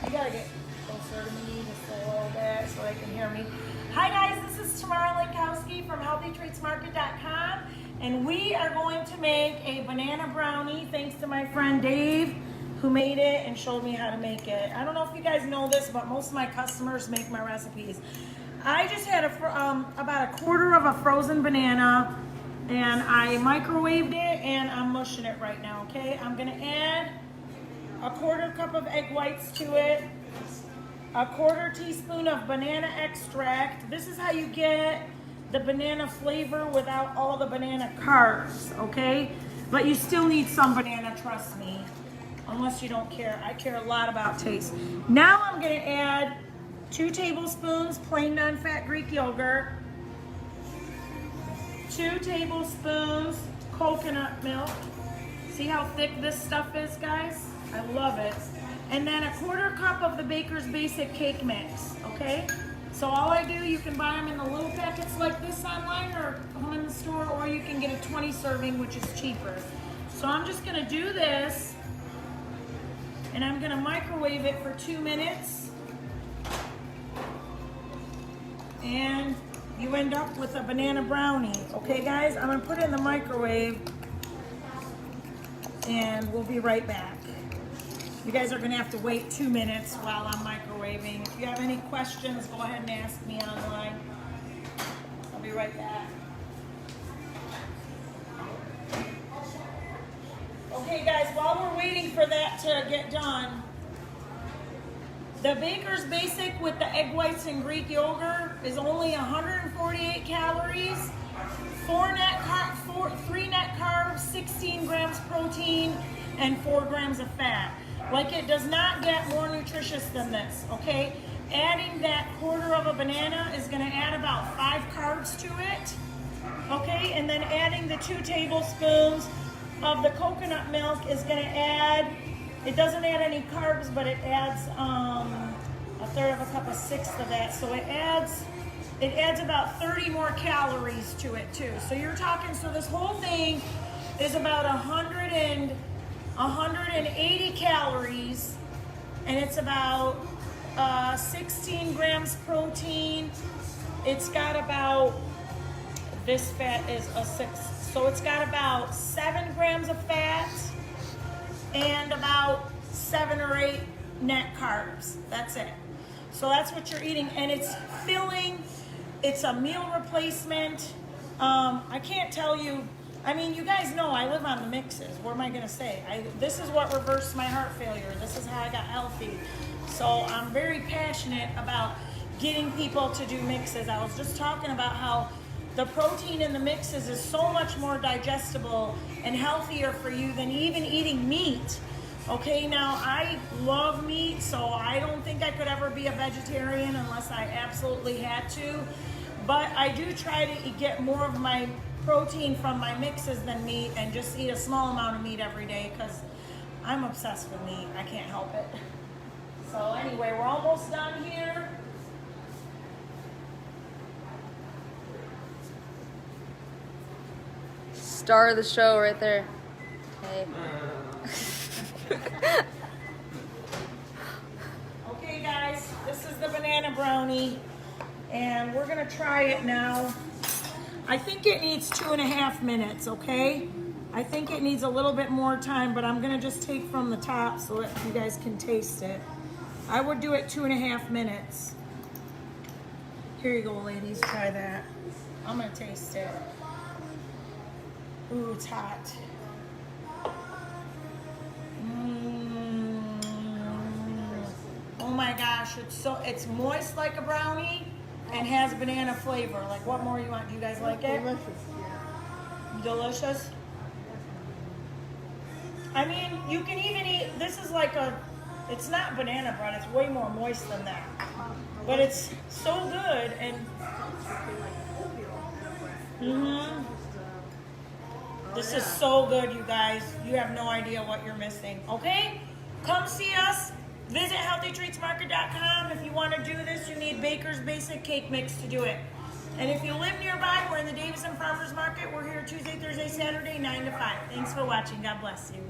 I gotta get closer to me just a little bit so they can hear me. Hi guys, this is Tamara Lankowski from HealthyTreatsMarket.com, and we are going to make a banana brownie thanks to my friend Dave, who made it and showed me how to make it. I don't know if you guys know this, but most of my customers make my recipes. I just had about a quarter of a frozen banana, and I microwaved it, and I'm mushing it right now, okay? I'm gonna add a quarter cup of egg whites to it, a quarter teaspoon of banana extract. This is how you get the banana flavor without all the banana carbs, okay? But you still need some banana, trust me, unless you don't care. I care a lot about taste. Now I'm gonna add 2 tablespoons plain non-fat Greek yogurt, 2 tablespoons coconut milk. See how thick this stuff is, guys? I love it. And then a quarter cup of the Baker's Basic Cake Mix, okay? So all I do, you can buy them in the little packets like this online or come in the store, or you can get a 20 serving, which is cheaper. So I'm just gonna do this, and I'm gonna microwave it for 2 minutes. And you end up with a banana brownie, okay guys? I'm gonna put it in the microwave, and we'll be right back. You guys are gonna have to wait 2 minutes while I'm microwaving. If you have any questions, go ahead and ask me online. I'll be right back. Okay guys, while we're waiting for that to get done, the Baker's Basic with the egg whites and Greek yogurt is only 148 calories, 3 net carbs, 16 grams protein, and 4 grams of fat. Like, it does not get more nutritious than this, okay? Adding that quarter of a banana is gonna add about 5 carbs to it, okay? And then adding the 2 tablespoons of the coconut milk is gonna add, it doesn't add any carbs, but it adds a third of a cup, a sixth of that. So it adds about 30 more calories to it too. So you're talking, so this whole thing is about 180 calories, and it's about 16 grams protein. It's got about, this fat is a 6, so it's got about 7 grams of fat and about 7 or 8 net carbs. That's it. So that's what you're eating, and it's filling. It's a meal replacement. I can't tell you, I mean, you guys know I live on the mixes. What am I gonna say? This is what reversed my heart failure. This is how I got healthy. So I'm very passionate about getting people to do mixes. I was just talking about how the protein in the mixes is so much more digestible and healthier for you than even eating meat. Okay, now I love meat, so I don't think I could ever be a vegetarian unless I absolutely had to. But I do try to get more of my protein from my mixes than meat, and just eat a small amount of meat every day because I'm obsessed with meat. I can't help it. So anyway, we're almost done here. Star of the show right there. Hey. Okay guys, this is the banana brownie, and we're gonna try it now. I think it needs 2.5 minutes, okay? I think it needs a little bit more time, but I'm gonna just take from the top so that you guys can taste it. I would do it 2.5 minutes. Here you go, ladies, try that. I'm gonna taste it. Ooh, it's hot. Oh my gosh, it's moist like a brownie and has banana flavor. Like, what more you want? Do you guys like it? Delicious, yeah. Delicious. I mean, you can even eat, this is like it's not banana bread, it's way more moist than that. But it's so good, and this is so good, you guys. You have no idea what you're missing, okay? Come see us. Visit HealthyTreatsMarket.com. If you want to do this, you need Baker's Basic Cake Mix to do it. And if you live nearby, we're in the Davison Farmers Market. We're here Tuesday, Thursday, Saturday, 9 to 5. Thanks for watching. God bless you.